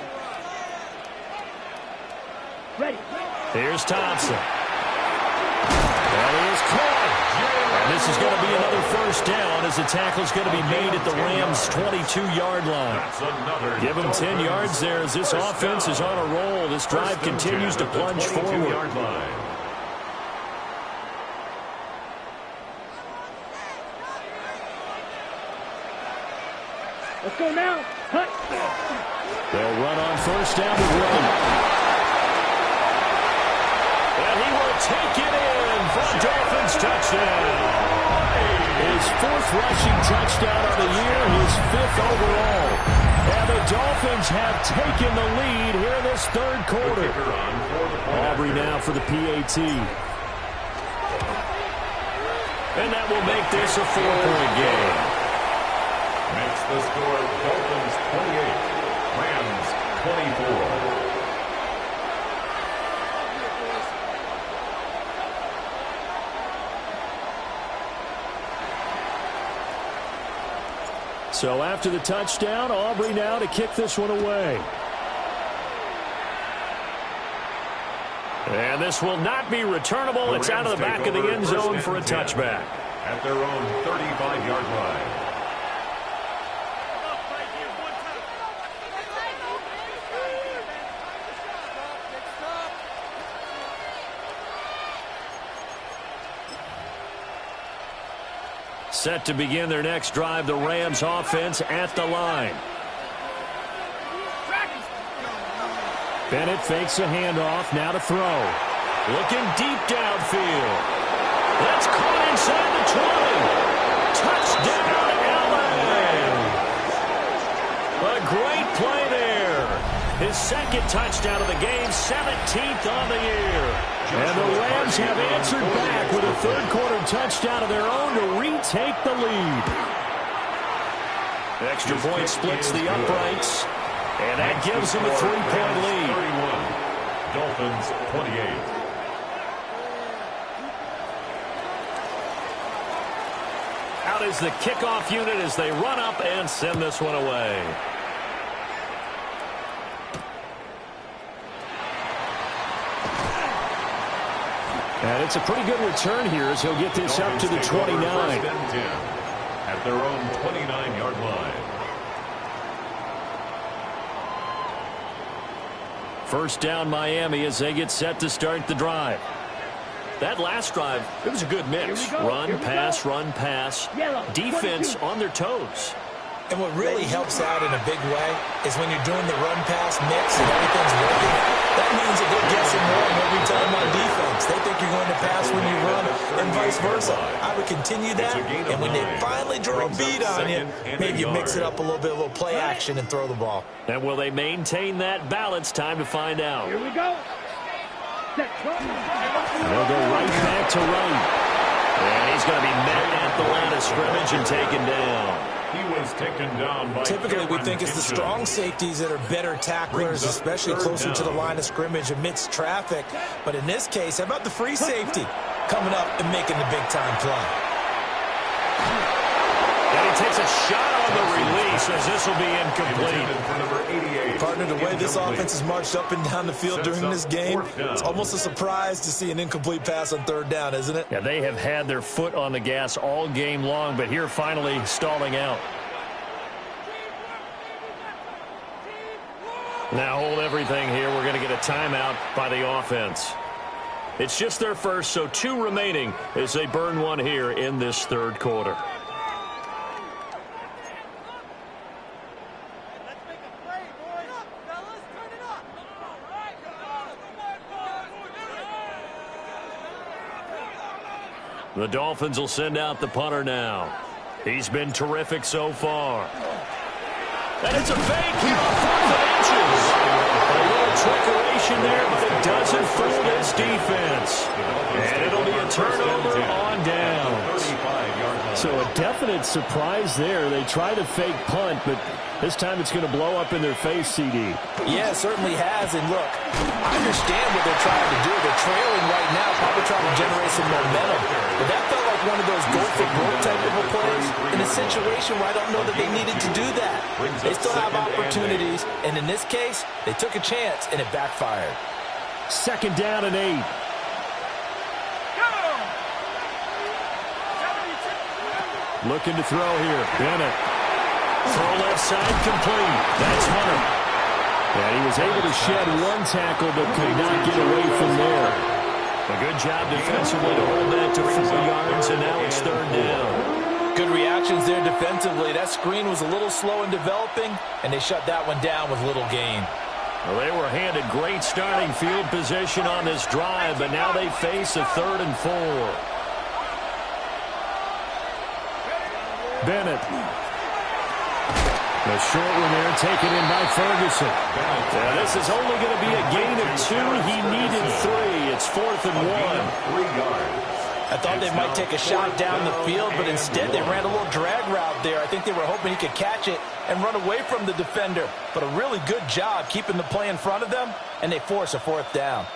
Ready. Here's Thompson. That is caught. And this is going to be another first down as the tackle's going to be made at the Rams' 22-yard line. Give them 10 yards there as this offense is on a roll. This drive continues to plunge forward. Let's go now. Cut. They'll run on first down to Williams. And he will take it in for a Dolphins touchdown. His 4th rushing touchdown of the year, his 5th overall. And the Dolphins have taken the lead here in this 3rd quarter. Aubrey now for the PAT. And that will make this a 4-point game. Makes the score Dolphins 28, Rams 24. So after the touchdown, Aubrey now to kick this one away. And this will not be returnable. It's out of the back of the end zone for a touchback. At their own 35-yard line. Set to begin their next drive, the Rams offense at the line. Bennett fakes a handoff, now to throw. Looking deep downfield. That's caught inside the 20. Touchdown, LA. A great play there. His 2nd touchdown of the game, 17th on the year. And the Rams have answered back with a 3rd quarter touchdown of their own to retake the lead. Extra point splits the uprights, and that gives them a 3-point lead. 31, Dolphins 28. out is the kickoff unit as they run up and send this one away. And it's a pretty good return here as he'll get this up to the 29. At their own 29-yard line. First down Miami as they get set to start the drive. That last drive, it was a good mix. Run, pass. Defense on their toes. And what really helps out in a big way is when you're doing the run-pass mix and everything's working, that means that they're guessing wrong every time on defense. They think you're going to pass when you run and vice versa. I would continue that, and when they finally draw a beat on you, maybe you mix it up a little play action and throw the ball. And will they maintain that balance? Time to find out. They'll go right back to right. And he's going to be met at the line of scrimmage and taken down. He was taken down by Typically, we think it's the strong safeties that are better tacklers, especially closer to the line of scrimmage amidst traffic. But in this case, how about the free safety coming up and making the big-time play? And he takes a shot on the release as this will be incomplete. Partner, the way this offense has marched up and down the field during this game, it's almost a surprise to see an incomplete pass on third down, isn't it? Yeah, they have had their foot on the gas all game long, but here finally stalling out. Now hold everything here. We're going to get a timeout by the offense. It's just their first, so 2 remaining as they burn one here in this third quarter. The Dolphins will send out the punter now. He's been terrific so far. And it's a fake here on 4th and inches. A little trickeration there, but it doesn't fool this defense. And it'll be a turnover on downs. So a definite surprise there. They try to fake punt, but this time it's going to blow up in their face, CD. Yeah, it certainly has. And look, I understand what they're trying to do. They're trailing right now, probably trying to generate some momentum. But that felt like one of those go-for-broke type of a plays in a situation where I don't know that they needed to do that. They still have opportunities, and in this case, they took a chance, and it backfired. Second down and 8. Looking to throw here. Bennett. Throw left side complete. That's Hunter. And he was able to shed one tackle but could not get away from there. A good job defensively to hold that to 4 yards, and now it's third down. Good reactions there defensively. That screen was a little slow in developing, and they shut that one down with little gain. Well, they were handed great starting field position on this drive, but now they face a 3rd and 4. Bennett. The short one there taken in by Ferguson. Now, this is only going to be a gain of 2. He needed 3. It's 4th and 1. 3 yards. I thought they might take a shot down the field, but instead they ran a little drag route there. I think they were hoping he could catch it and run away from the defender. But a really good job keeping the play in front of them, and they force a 4th down.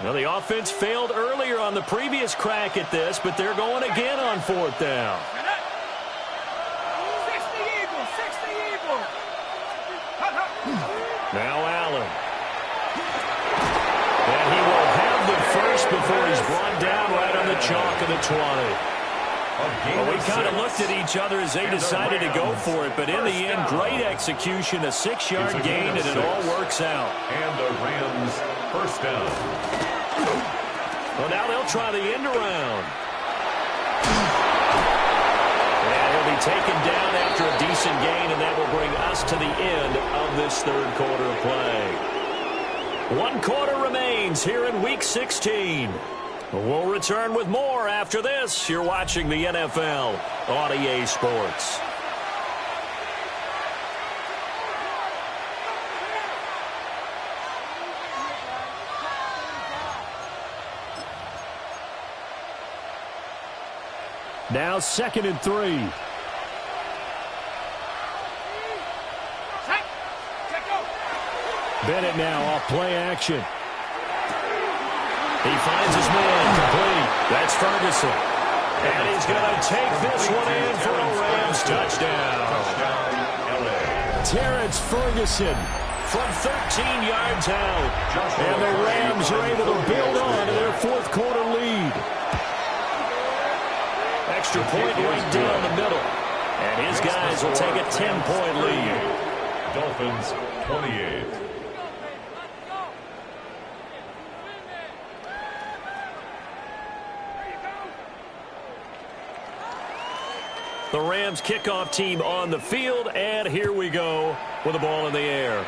Well, the offense failed earlier on the previous crack at this, but they're going again on 4th down. Now Allen. And he will have the first before he's brought down right on the chalk of the 20. Well, we kind of looked at each other as they decided to go for it, but in the end, great execution, a 6-yard gain, and it all works out. And the Rams first down. Well, now they'll try the end around. And he'll be taken down after a decent gain, and that will bring us to the end of this third quarter of play. 1 quarter remains here in Week 16. We'll return with more after this. You're watching the NFL on EA Sports. Now 2nd and 3. Bennett now off play action. He finds his man complete. That's Ferguson. And he's going to take this one in for a Rams touchdown. Terrence Ferguson from 13 yards out. And the Rams are able to build on to their fourth quarter lead. Extra point right down the middle. And his guys will take a 10-point lead. Dolphins 28. The Rams kickoff team on the field, and here we go with the ball in the air.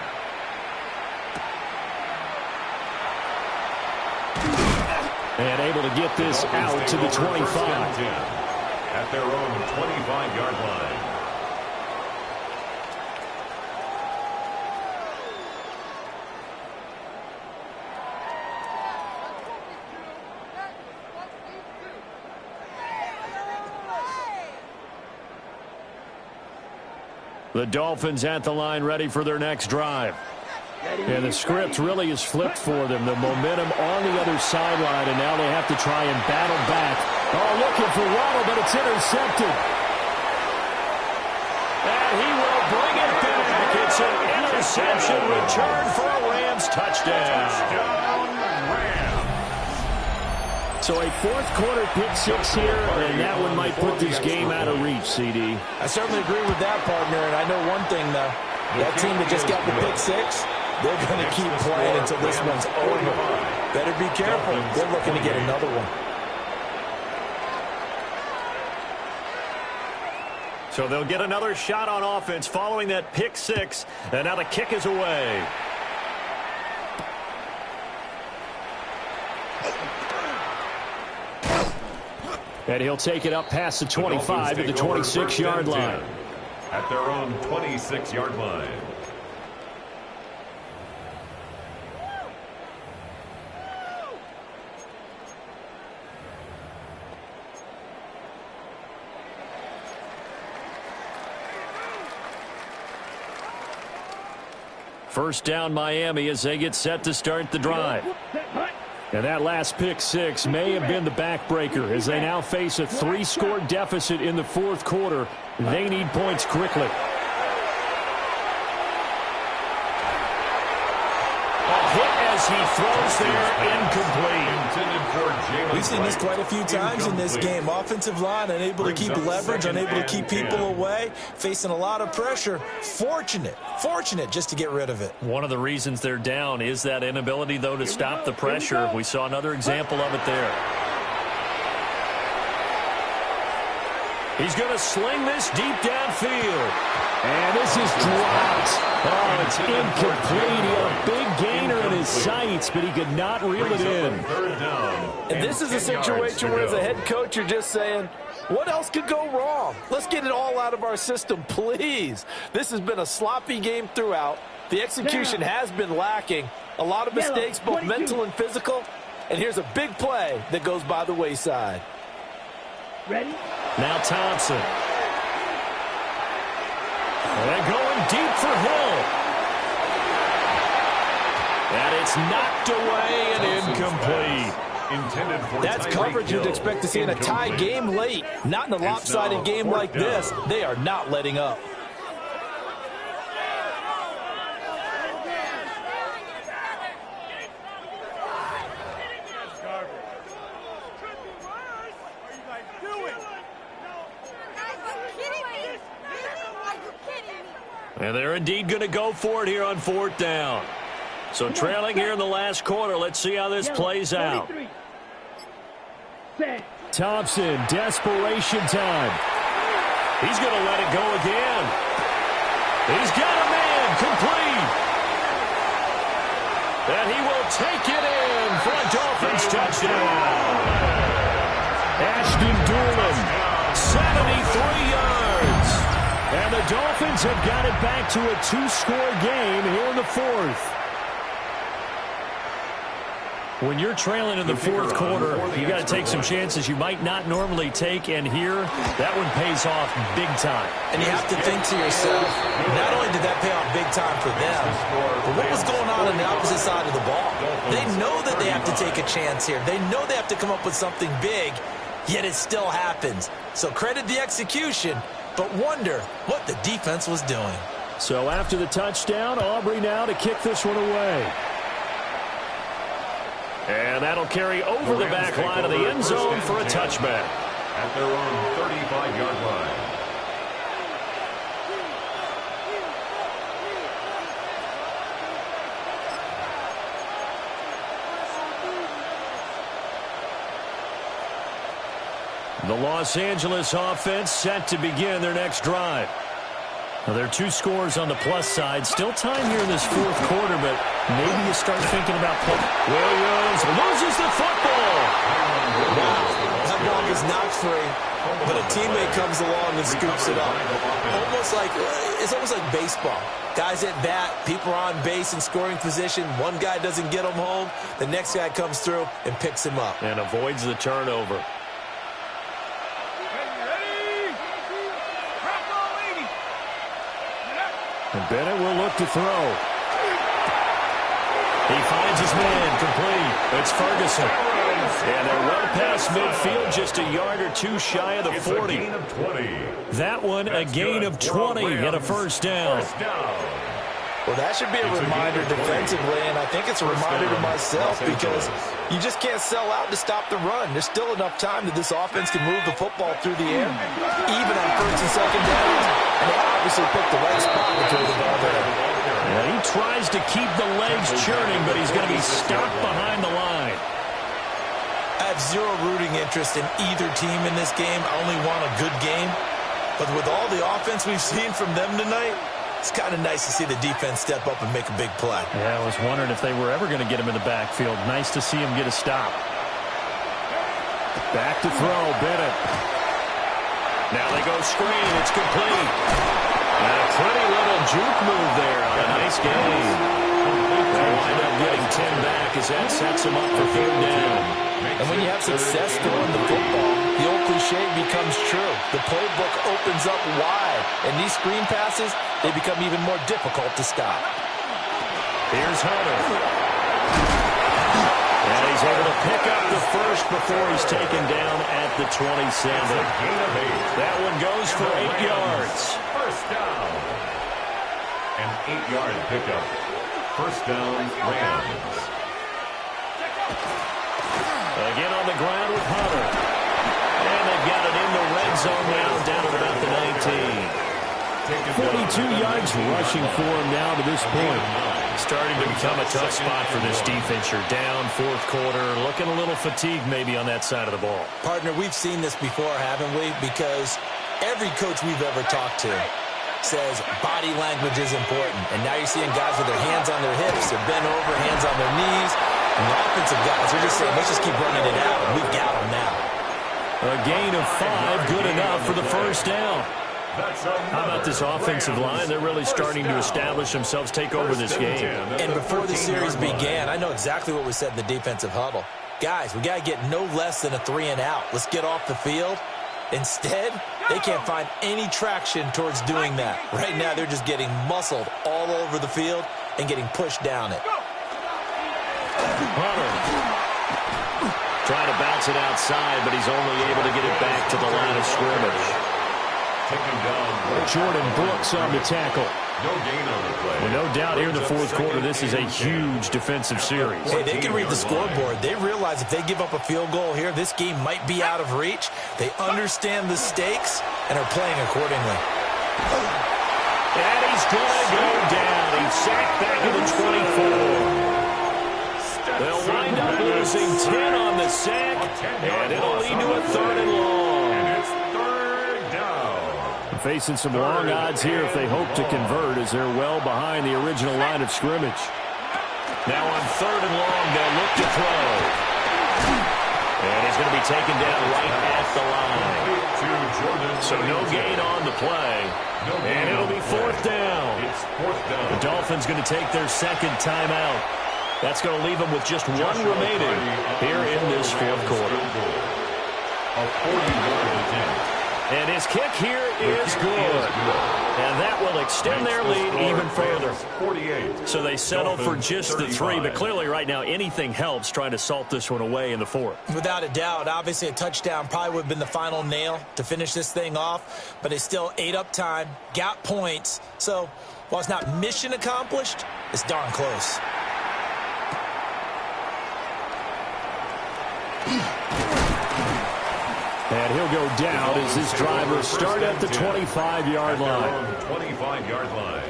And able to get this out to the 25. At their own 25-yard line. The Dolphins at the line ready for their next drive. And the script really is flipped for them. The momentum on the other sideline, and now they have to try and battle back. Oh, looking for Waddle, but it's intercepted. And he will bring it back. It's an interception return for a Rams touchdown. So a fourth quarter pick six here, and that one might put this game out of reach, CD. I certainly agree with that, partner, and I know one thing, though. That team that just got the pick six, they're going to keep playing until this one's over. Better be careful. They're looking to get another one. So they'll get another shot on offense following that pick six, and now the kick is away. And he'll take it up past the 25 to the 26-yard line. At their own 26-yard line. First down Miami as they get set to start the drive. And that last pick six may have been the backbreaker as they now face a three-score deficit in the fourth quarter. They need points quickly. A hit as he throws there, incomplete. We've seen this quite a few times in this game. Offensive line unable to keep leverage, unable to keep people away, facing a lot of pressure. Fortunate just to get rid of it. One of the reasons they're down is that inability, though, to stop the pressure. We saw another example of it there. He's going to sling this deep downfield. And this is dropped. Oh, it's incomplete. He had a big gainer in his sights, but he could not reel it in. And this is a situation where, as a head coach, you're just saying, what else could go wrong? Let's get it all out of our system, please. This has been a sloppy game throughout. The execution has been lacking. A lot of mistakes, both mental and physical. And here's a big play that goes by the wayside. Ready? Now Thompson. And going deep for Hill. And it's knocked away and incomplete. That's coverage you'd expect to see in a tie game late. Not in a lopsided game like this. They are not letting up. And they're indeed going to go for it here on fourth down. So trailing here in the last quarter. Let's see how this plays out. Thompson, desperation time. He's going to let it go again. He's got a man complete. And he will take it in for a Dolphins touchdown. Ashton Doolin, 73 yards. And the Dolphins have got it back to a two-score game here in the fourth. When you're trailing in the fourth quarter, you got to take some chances you might not normally take, and here, that one pays off big time. And you have to think to yourself, not only did that pay off big time for them, but what was going on the opposite side of the ball? They know that they have to take a chance here. They know they have to come up with something big, yet it still happens. So credit the execution, but wonder what the defense was doing. So after the touchdown, Aubrey now to kick this one away. And that'll carry over the back line of the end zone for a touchback. At their own 35-yard line. The Los Angeles offense set to begin their next drive. Now, there are 2 scores on the plus side. Still time here in this fourth quarter, but maybe you start thinking about play. Williams loses the football. Wow, that ball is not free, but a teammate comes along and scoops it up. It's almost like baseball. Guys at bat, people are on base in scoring position. One guy doesn't get him home. The next guy comes through and picks him up. And avoids the turnover. And Bennett will look to throw. He finds his man complete. It's Ferguson. And they're well past midfield, just a yard or 2 shy of the 40. That one, a gain of 20 and a first down. Well, that should be a reminder defensively, and I think it's a reminder to myself because you just can't sell out to stop the run. There's still enough time that this offense can move the football through the air, even on first and second downs, and they obviously picked the right spot to throw the ball there. Yeah, he tries to keep the legs churning, but he's going to be stopped behind the line. I have zero rooting interest in either team in this game. I only want a good game. But with all the offense we've seen from them tonight, it's kind of nice to see the defense step up and make a big play. Yeah, I was wondering if they were ever going to get him in the backfield. Nice to see him get a stop. Back to throw, Bennett. Now they go screen. It's complete. And a pretty little juke move there on a nice game. They wind up getting 10 back as that sets him up for 3rd down. And when you have success throwing the football, the old cliche becomes true. The playbook opens up wide, and these screen passes, they become even more difficult to stop. Here's Hunter. And he's able to pick up the first before he's taken down at the 27. That one goes for 8 yards. First down. An 8-yard pickup. First down, Rams. Again on the ground with Hunter. And they've got it in the red zone now, down at about the 19. 42 yards rushing for him now to this point. Starting to become a tough spot for this defense. You're down fourth quarter, looking a little fatigued maybe on that side of the ball. Partner, we've seen this before, haven't we? Because every coach we've ever talked to says body language is important. And now you're seeing guys with their hands on their hips, they're bent over, hands on their knees. And the offensive guys are just saying, let's just keep running it out, and we've got them now. A gain of 5, good enough for the first down. How about this offensive line? They're really starting to establish themselves, take over this game. And before the series began, I know exactly what was said in the defensive huddle. Guys, we got to get no less than a 3-and-out. Let's get off the field. Instead, they can't find any traction towards doing that. Right now, they're just getting muscled all over the field and getting pushed down it. Hunter trying to bounce it outside, but he's only able to get it back to the line of scrimmage. Jordan Brooks on the tackle. No gain on the play. Well, no doubt here in the fourth quarter, this is a huge defensive series. Hey, they can read the scoreboard. They realize if they give up a field goal here, this game might be out of reach. They understand the stakes and are playing accordingly. And he's going to go down. He's sacked back at the 24. They'll wind up losing 10 on the sack, and it'll lead to a 3rd and long. And it's 3rd down. Facing some long odds here if they hope to convert as they're well behind the original line of scrimmage. Now on 3rd and long, they'll look to throw. And he's going to be taken down right at the line. So no gain on the play. And it'll be 4th down. It's 4th down. The Dolphins going to take their 2nd timeout. That's going to leave them with just one remaining here in this fourth quarter. A 40-yard attempt. And his kick here is good. And that will extend their lead even further. 48. So they settle for just the 3, but clearly right now anything helps trying to salt this one away in the fourth. Without a doubt, obviously a touchdown probably would have been the final nail to finish this thing off, but they still ate up time, got points. So while it's not mission accomplished, it's darn close. And he'll go down as his driver start at the 25-yard line. 25-yard line.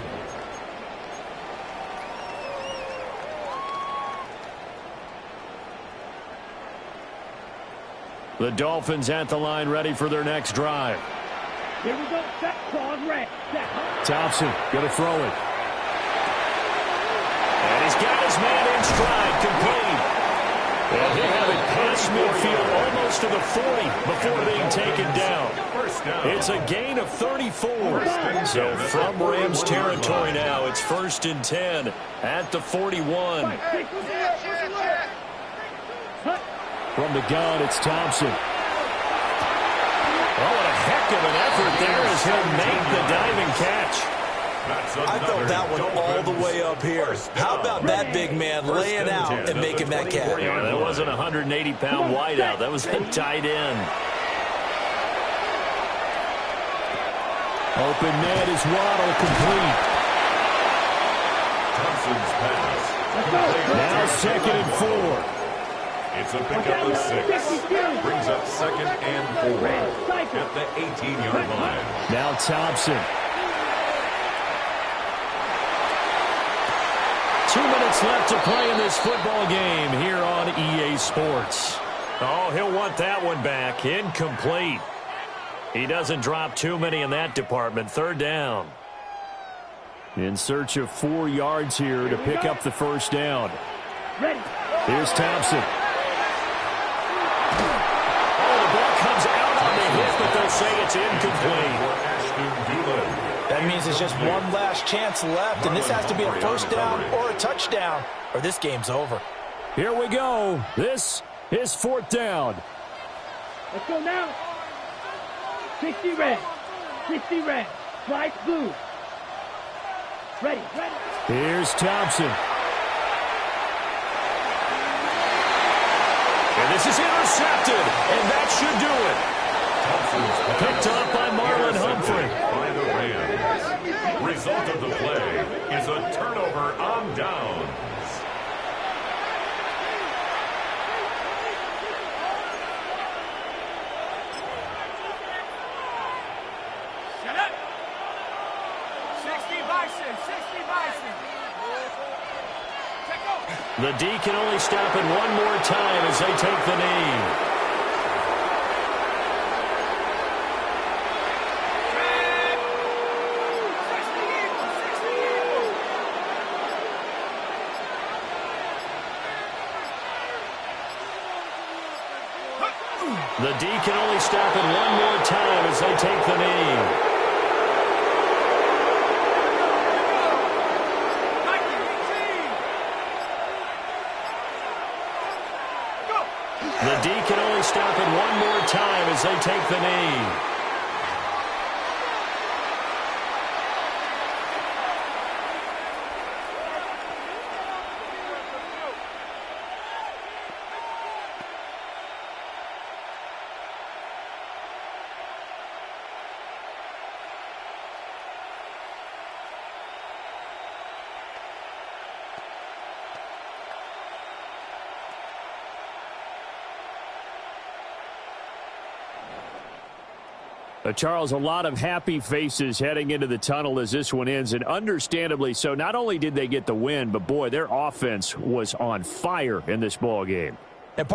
The Dolphins at the line ready for their next drive. Here we go. Set, claws, red. Set. Thompson going to throw it. And he's got his man in stride, complete. And he'll have it past midfield almost to the 40 before being taken down. It's a gain of 34. So from Rams territory now, it's 1st and 10 at the 41. From the gun, it's Thompson. Oh, what a heck of an effort there as he'll make the diving catch. I felt that one all the way up here. How about that big man laying out and making that catch? Yeah, that wasn't a 180-pound wideout. That was a tight end. Open net is Waddle, complete. Thompson's pass. Now 2nd and 4. It's a pickup of 6. Brings up 2nd and 4 at the 18-yard line. Now Thompson. 2 minutes left to play in this football game here on EA Sports. Oh, he'll want that one back. Incomplete. He doesn't drop too many in that department. 3rd down. In search of 4 yards here to pick up the first down. Ready. Here's Thompson. Oh, the ball comes out on the hit, but they'll say it's incomplete. That means there's just one last chance left, and this has to be a first down or a touchdown, or this game's over. Here we go. This is 4th down. Let's go now. 60 red. 60 red. Slide blue. Ready. Ready. Here's Thompson. And this is intercepted, and that should do it. Picked up by Marlon Humphrey. By the Rams. Result of the play is a turnover on downs. Shut up. 60 Bison. 60 Bison. Check go. The D can only stop it one more time as they take the knee. The D can only stop it one more time as they take the knee. The D can only stop it one more time as they take the knee. Charles, a lot of happy faces heading into the tunnel as this one ends, and understandably so. Not only did they get the win, but boy, their offense was on fire in this ball game.